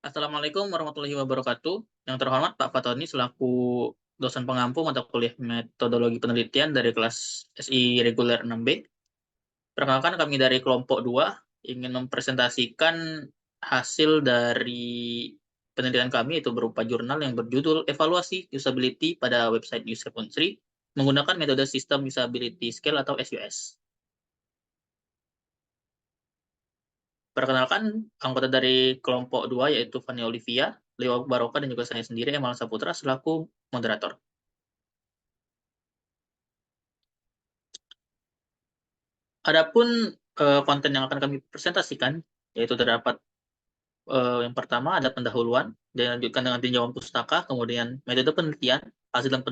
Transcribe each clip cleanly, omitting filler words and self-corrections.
Assalamualaikum warahmatullahi wabarakatuh. Yang terhormat Pak Fatoni selaku dosen pengampu mata kuliah metodologi penelitian dari kelas SI reguler 6B. Perkenalkan kami dari kelompok 2 ingin mempresentasikan hasil dari penelitian kami itu berupa jurnal yang berjudul Evaluasi Usability pada website Yusef Unsri menggunakan metode sistem usability scale atau SUS. Perkenalkan, anggota dari kelompok 2 yaitu Fani Olivia, Leo Baroka, dan juga saya sendiri, Emal Saputra, selaku moderator. Adapun konten yang akan kami presentasikan, yaitu terdapat yang pertama ada pendahuluan, dilanjutkan dengan tinjauan pustaka, kemudian metode penelitian, hasil dan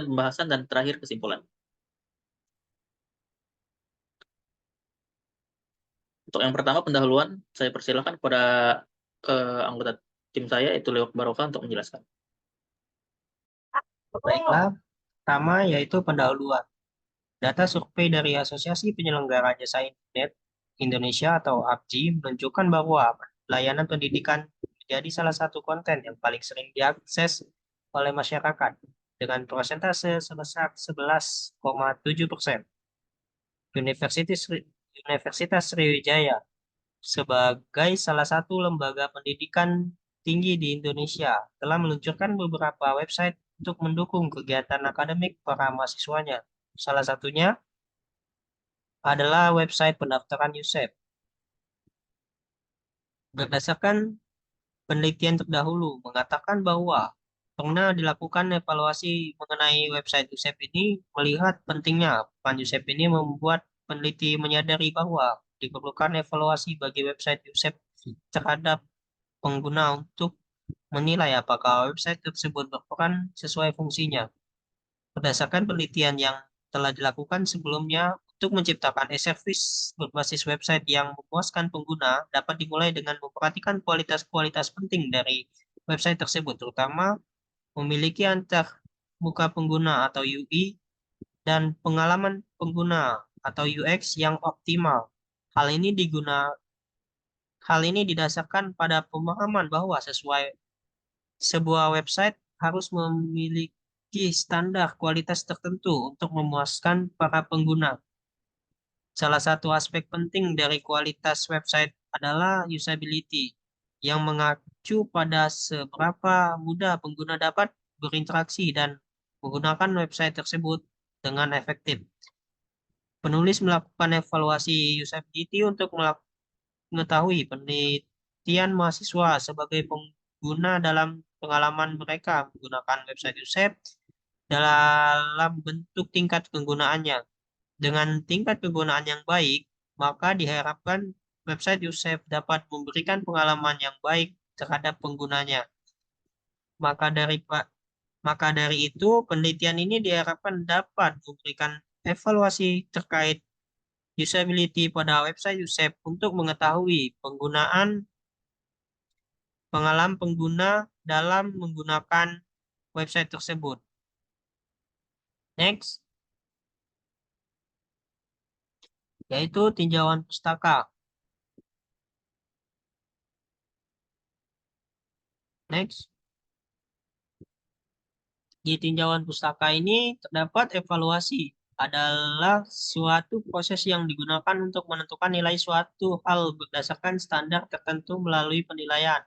pembahasan, dan terakhir kesimpulan. Untuk yang pertama pendahuluan, saya persilahkan kepada anggota tim saya, itu Leo Baroka, untuk menjelaskan. Baiklah, pertama yaitu pendahuluan. Data survei dari Asosiasi Penyelenggara Jasa Internet Indonesia atau APJI menunjukkan bahwa layanan pendidikan menjadi salah satu konten yang paling sering diakses oleh masyarakat dengan persentase sebesar 11,7%. Universitas Sriwijaya sebagai salah satu lembaga pendidikan tinggi di Indonesia telah meluncurkan beberapa website untuk mendukung kegiatan akademik para mahasiswanya. Salah satunya adalah website pendaftaran USEP. Berdasarkan penelitian terdahulu mengatakan bahwa pernah dilakukan evaluasi mengenai website USEP ini melihat pentingnya peran USEP ini membuat peneliti menyadari bahwa diperlukan evaluasi bagi website USEP terhadap pengguna untuk menilai apakah website tersebut berperan sesuai fungsinya. Berdasarkan penelitian yang telah dilakukan sebelumnya, untuk menciptakan e-service berbasis website yang memuaskan pengguna dapat dimulai dengan memperhatikan kualitas-kualitas penting dari website tersebut, terutama memiliki antar muka pengguna atau UI dan pengalaman pengguna atau UX yang optimal. Hal ini didasarkan pada pemahaman bahwa sebuah website harus memiliki standar kualitas tertentu untuk memuaskan para pengguna. Salah satu aspek penting dari kualitas website adalah usability, yang mengacu pada seberapa mudah pengguna dapat berinteraksi dan menggunakan website tersebut dengan efektif. Penulis melakukan evaluasi usability untuk mengetahui penelitian mahasiswa sebagai pengguna dalam pengalaman mereka menggunakan website USEP dalam bentuk tingkat penggunaannya. Dengan tingkat penggunaan yang baik, maka diharapkan website USEP dapat memberikan pengalaman yang baik terhadap penggunanya. Maka dari itu, penelitian ini diharapkan dapat memberikan evaluasi terkait usability pada website USEP untuk mengetahui pengalaman pengguna dalam menggunakan website tersebut. Next, yaitu tinjauan pustaka. Next, di tinjauan pustaka ini terdapat evaluasi adalah suatu proses yang digunakan untuk menentukan nilai suatu hal berdasarkan standar tertentu melalui penilaian.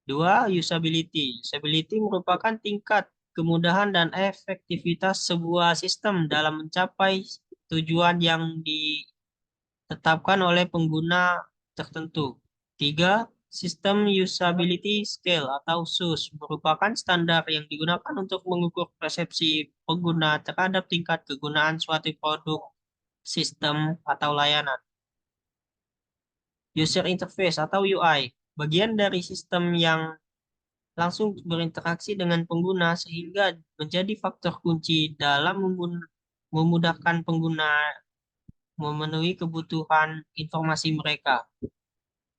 2. Usability. Usability merupakan tingkat kemudahan dan efektivitas sebuah sistem dalam mencapai tujuan yang ditetapkan oleh pengguna tertentu. 3. Sistem Usability Scale atau SUS merupakan standar yang digunakan untuk mengukur persepsi pengguna terhadap tingkat kegunaan suatu produk, sistem, atau layanan. User Interface atau UI, bagian dari sistem yang langsung berinteraksi dengan pengguna sehingga menjadi faktor kunci dalam memudahkan pengguna memenuhi kebutuhan informasi mereka.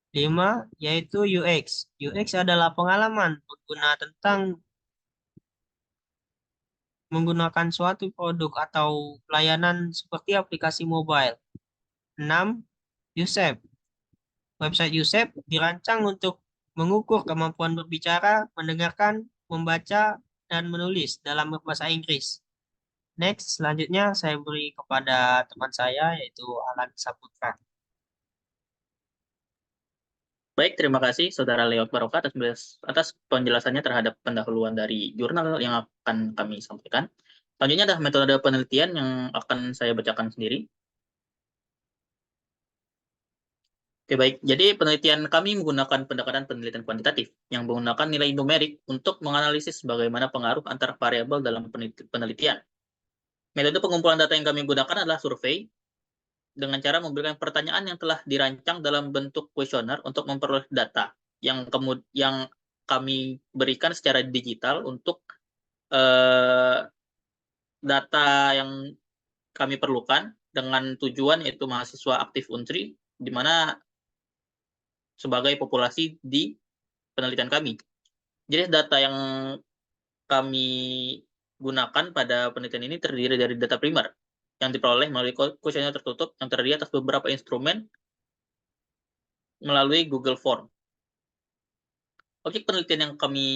5. Yaitu UX. UX adalah pengalaman pengguna tentang menggunakan suatu produk atau layanan seperti aplikasi mobile. 6. USEP. Website USEP dirancang untuk mengukur kemampuan berbicara, mendengarkan, membaca, dan menulis dalam berbahasa Inggris. Next, selanjutnya saya beri kepada teman saya yaitu Alan Saputra. Baik, terima kasih Saudara Leo Barokah atas penjelasannya terhadap pendahuluan dari jurnal yang akan kami sampaikan. Selanjutnya adalah metode penelitian yang akan saya bacakan sendiri. Oke, baik. Jadi penelitian kami menggunakan pendekatan penelitian kuantitatif yang menggunakan nilai numerik untuk menganalisis bagaimana pengaruh antar variabel dalam penelitian. Metode pengumpulan data yang kami gunakan adalah survei dengan cara memberikan pertanyaan yang telah dirancang dalam bentuk kuesioner untuk memperoleh data yang kami berikan secara digital untuk data yang kami perlukan dengan tujuan yaitu mahasiswa aktif Unsri di mana sebagai populasi di penelitian kami. Jadi data yang kami gunakan pada penelitian ini terdiri dari data primer yang diperoleh melalui kuesioner tertutup yang terdiri atas beberapa instrumen melalui Google Form. Objek penelitian yang kami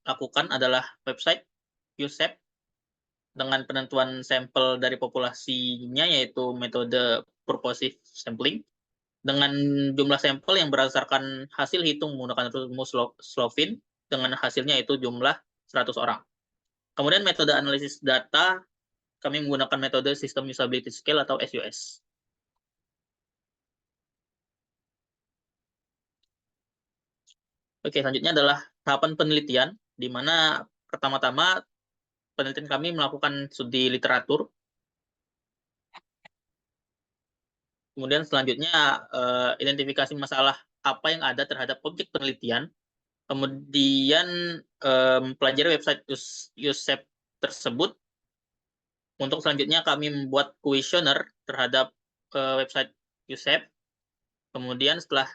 lakukan adalah website USEP dengan penentuan sampel dari populasinya yaitu metode purposive sampling dengan jumlah sampel yang berdasarkan hasil hitung menggunakan rumus Slovin dengan hasilnya itu jumlah 100 orang. Kemudian metode analisis data kami menggunakan metode System Usability Scale atau SUS. Oke, selanjutnya adalah tahapan penelitian, di mana pertama-tama penelitian kami melakukan studi literatur. Kemudian selanjutnya identifikasi masalah apa yang ada terhadap objek penelitian. Kemudian mempelajari website USEP tersebut. Untuk selanjutnya kami membuat kuesioner terhadap website USEP. Kemudian setelah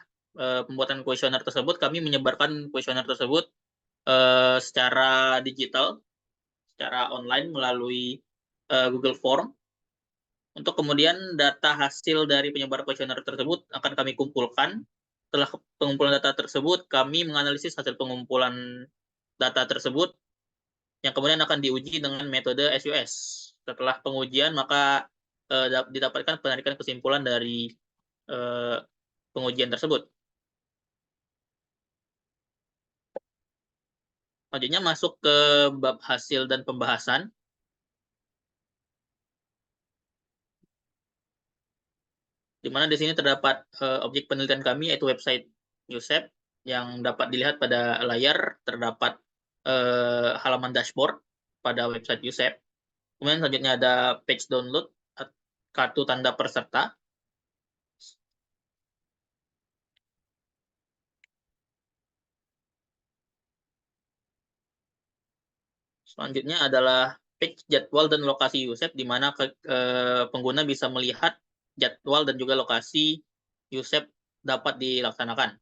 pembuatan kuesioner tersebut, kami menyebarkan kuesioner tersebut secara digital, secara online melalui Google Form. Untuk kemudian data hasil dari penyebar kuesioner tersebut akan kami kumpulkan. Setelah pengumpulan data tersebut, kami menganalisis hasil pengumpulan data tersebut yang kemudian akan diuji dengan metode SUS. Setelah pengujian, maka didapatkan penarikan kesimpulan dari pengujian tersebut. Selanjutnya masuk ke bab hasil dan pembahasan. Di mana di sini terdapat objek penelitian kami yaitu website USEP yang dapat dilihat pada layar, terdapat halaman dashboard pada website USEP. Kemudian selanjutnya ada page download, kartu tanda peserta. Selanjutnya adalah page jadwal dan lokasi USEP, di mana pengguna bisa melihat jadwal dan juga lokasi USEP dapat dilaksanakan.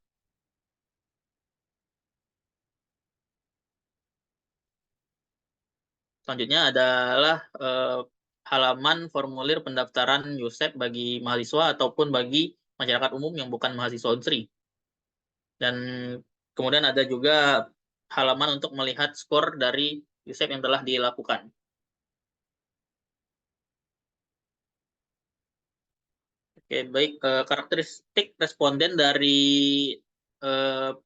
Selanjutnya adalah halaman formulir pendaftaran USEP bagi mahasiswa ataupun bagi masyarakat umum yang bukan mahasiswa Unsri. Dan kemudian ada juga halaman untuk melihat skor dari USEP yang telah dilakukan. Oke, baik. Karakteristik responden dari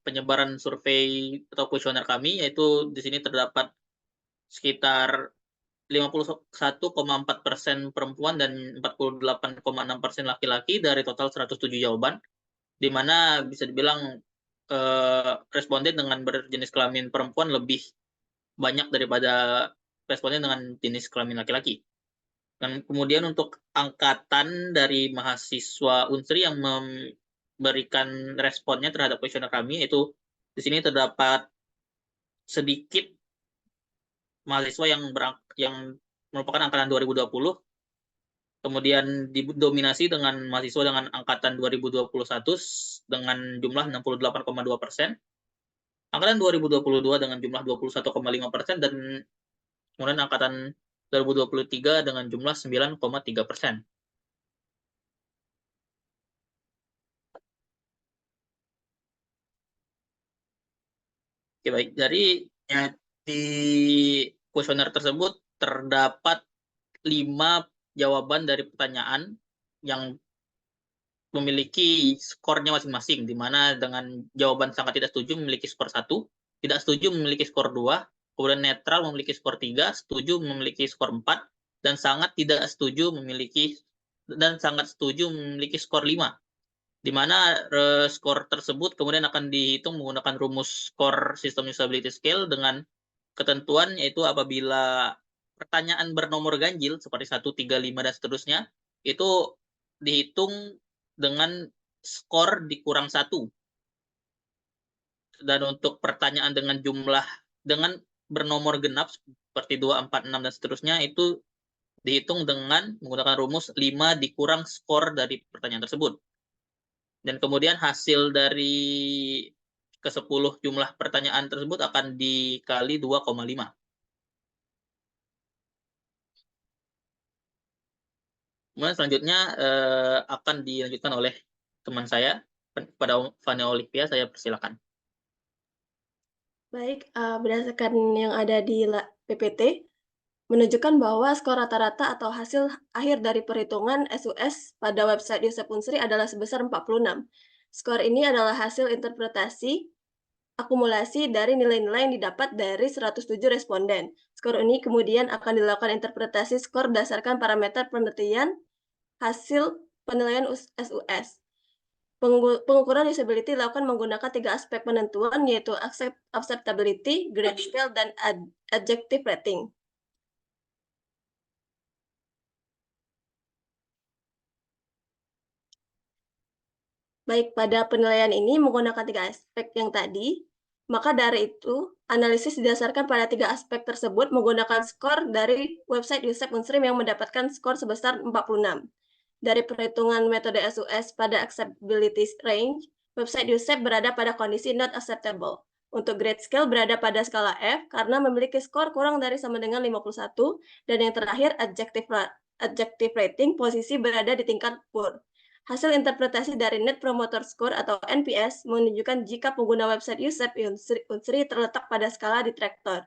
penyebaran survei atau kuesioner kami, yaitu di sini terdapat sekitar 51,4% perempuan dan 48,6% laki-laki dari total 107 jawaban, di mana bisa dibilang responden dengan berjenis kelamin perempuan lebih banyak daripada responden dengan jenis kelamin laki-laki. Dan kemudian untuk angkatan dari mahasiswa Unsri yang memberikan responnya terhadap kuesioner kami, itu di sini terdapat sedikit mahasiswa yang merupakan angkatan 2020, kemudian didominasi dengan mahasiswa dengan angkatan 2021 dengan jumlah 68,2%, angkatan 2022 dengan jumlah 21,5%, dan kemudian angkatan 2023 dengan jumlah 9,3%. Oke, baik. Di kuesioner tersebut terdapat 5 jawaban dari pertanyaan yang memiliki skornya masing-masing, di mana dengan jawaban sangat tidak setuju memiliki skor 1, tidak setuju memiliki skor 2, kemudian netral memiliki skor 3, setuju memiliki skor 4, dan sangat setuju memiliki skor 5. Di mana skor tersebut kemudian akan dihitung menggunakan rumus skor sistem usability scale dengan ketentuan, yaitu apabila pertanyaan bernomor ganjil seperti 1, 3, 5, dan seterusnya, itu dihitung dengan skor dikurang 1. Dan untuk pertanyaan dengan bernomor genap seperti 2, 4, 6, dan seterusnya, itu dihitung dengan menggunakan rumus 5 dikurang skor dari pertanyaan tersebut. Dan kemudian hasil dari ke-10 jumlah pertanyaan tersebut akan dikali 2,5. Kemudian selanjutnya akan dilanjutkan oleh teman saya, pada Fania Olivia, saya persilakan. Baik, berdasarkan yang ada di PPT, menunjukkan bahwa skor rata-rata atau hasil akhir dari perhitungan SUS pada website Yusef Unsri adalah sebesar 46. Skor ini adalah hasil interpretasi akumulasi dari nilai-nilai yang didapat dari 107 responden. Skor ini kemudian akan dilakukan interpretasi skor berdasarkan parameter penelitian hasil penilaian SUS. Pengukuran usability dilakukan menggunakan 3 aspek penentuan, yaitu acceptability, grade scale, dan adjective rating. Baik, pada penilaian ini menggunakan 3 aspek yang tadi, maka dari itu analisis didasarkan pada 3 aspek tersebut menggunakan skor dari website Yusef Unsri yang mendapatkan skor sebesar 46. Dari perhitungan metode SUS pada acceptability range, website Yusef berada pada kondisi not acceptable. Untuk grade scale berada pada skala F karena memiliki skor kurang dari sama dengan 51, dan yang terakhir adjective rating posisi berada di tingkat poor. Hasil interpretasi dari Net Promoter Score atau NPS menunjukkan jika pengguna website Yusef Unsri terletak pada skala detractor.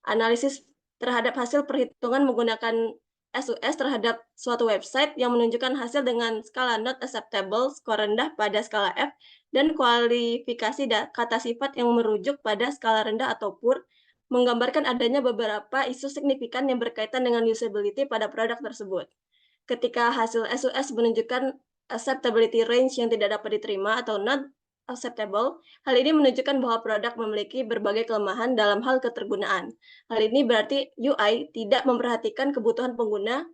Analisis terhadap hasil perhitungan menggunakan SUS terhadap suatu website yang menunjukkan hasil dengan skala not acceptable, skor rendah pada skala F, dan kualifikasi kata sifat yang merujuk pada skala rendah atau poor, menggambarkan adanya beberapa isu signifikan yang berkaitan dengan usability pada produk tersebut. Ketika hasil SUS menunjukkan acceptability range yang tidak dapat diterima atau not acceptable, hal ini menunjukkan bahwa produk memiliki berbagai kelemahan dalam hal ketergunaan. Hal ini berarti UI tidak memperhatikan kebutuhan pengguna,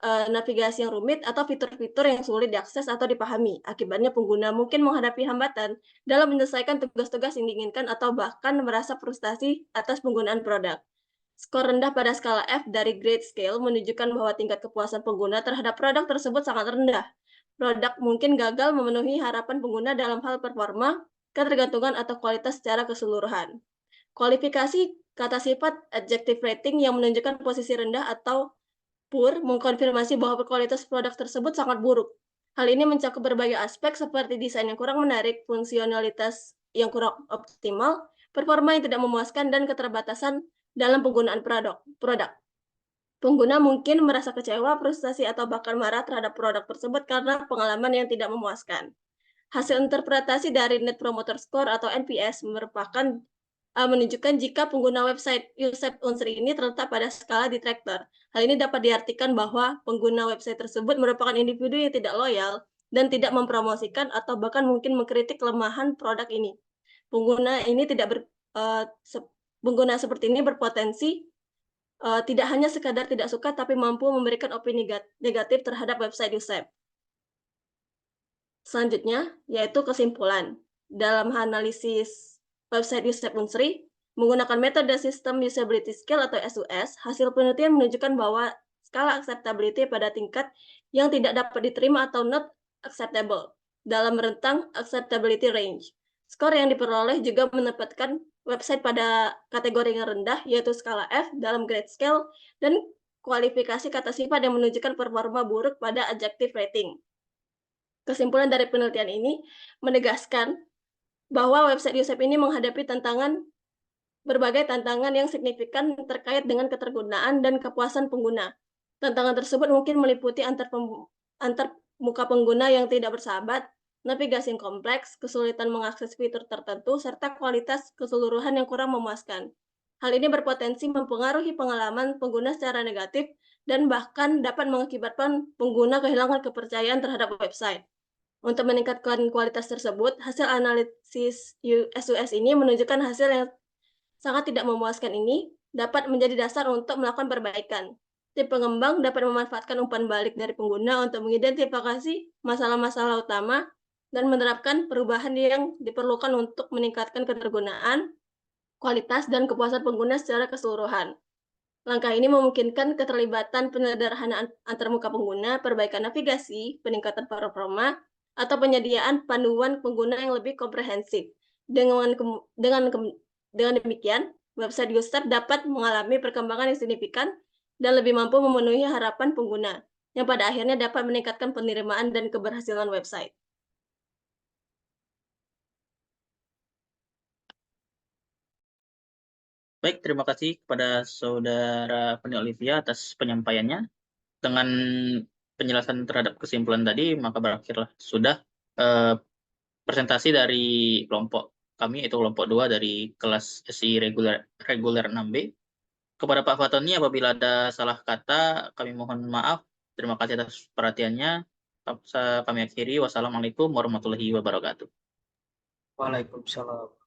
navigasi yang rumit, atau fitur-fitur yang sulit diakses atau dipahami. Akibatnya pengguna mungkin menghadapi hambatan dalam menyelesaikan tugas-tugas yang diinginkan atau bahkan merasa frustasi atas penggunaan produk. Skor rendah pada skala F dari grade scale menunjukkan bahwa tingkat kepuasan pengguna terhadap produk tersebut sangat rendah. Produk mungkin gagal memenuhi harapan pengguna dalam hal performa, ketergantungan, atau kualitas secara keseluruhan. Kualifikasi kata sifat adjective rating yang menunjukkan posisi rendah atau poor mengkonfirmasi bahwa kualitas produk tersebut sangat buruk. Hal ini mencakup berbagai aspek seperti desain yang kurang menarik, fungsionalitas yang kurang optimal, performa yang tidak memuaskan, dan keterbatasan dalam penggunaan produk. Pengguna mungkin merasa kecewa, frustasi, atau bahkan marah terhadap produk tersebut karena pengalaman yang tidak memuaskan. Hasil interpretasi dari Net Promoter Score atau NPS menunjukkan jika pengguna website Yusef Unsri ini terletak pada skala detractor. Hal ini dapat diartikan bahwa pengguna website tersebut merupakan individu yang tidak loyal dan tidak mempromosikan atau bahkan mungkin mengkritik kelemahan produk ini. Pengguna seperti ini berpotensi tidak hanya sekadar tidak suka, tapi mampu memberikan opini negatif terhadap website Yusef. Selanjutnya, yaitu kesimpulan. Dalam analisis website Yusef Unsri, menggunakan metode sistem usability scale atau SUS, hasil penelitian menunjukkan bahwa skala acceptability pada tingkat yang tidak dapat diterima atau not acceptable dalam rentang acceptability range. Skor yang diperoleh juga menempatkan website pada kategori yang rendah, yaitu skala F dalam grade scale, dan kualifikasi kata sifat yang menunjukkan performa buruk pada adjective rating. Kesimpulan dari penelitian ini menegaskan bahwa website Yusef ini menghadapi tantangan berbagai tantangan yang signifikan terkait dengan ketergunaan dan kepuasan pengguna. Tantangan tersebut mungkin meliputi antar muka pengguna yang tidak bersahabat, navigasi yang kompleks, kesulitan mengakses fitur tertentu, serta kualitas keseluruhan yang kurang memuaskan. Hal ini berpotensi mempengaruhi pengalaman pengguna secara negatif dan bahkan dapat mengakibatkan pengguna kehilangan kepercayaan terhadap website. Untuk meningkatkan kualitas tersebut, hasil analisis SUS ini menunjukkan hasil yang sangat tidak memuaskan ini dapat menjadi dasar untuk melakukan perbaikan. Tim pengembang dapat memanfaatkan umpan balik dari pengguna untuk mengidentifikasi masalah-masalah utama dan menerapkan perubahan yang diperlukan untuk meningkatkan ketergunaan, kualitas, dan kepuasan pengguna secara keseluruhan. Langkah ini memungkinkan keterlibatan penyederhanaan antarmuka pengguna, perbaikan navigasi, peningkatan performa, atau penyediaan panduan pengguna yang lebih komprehensif. Dengan demikian, website USEP dapat mengalami perkembangan yang signifikan dan lebih mampu memenuhi harapan pengguna, yang pada akhirnya dapat meningkatkan penerimaan dan keberhasilan website. Baik, terima kasih kepada Saudara Penny Olivia atas penyampaiannya. Dengan penjelasan terhadap kesimpulan tadi, maka berakhirlah sudah presentasi dari kelompok kami, yaitu kelompok 2 dari kelas SI reguler 6B. Kepada Pak Fatoni, apabila ada salah kata, kami mohon maaf. Terima kasih atas perhatiannya. Kami akhiri. Wassalamualaikum warahmatullahi wabarakatuh. Waalaikumsalam.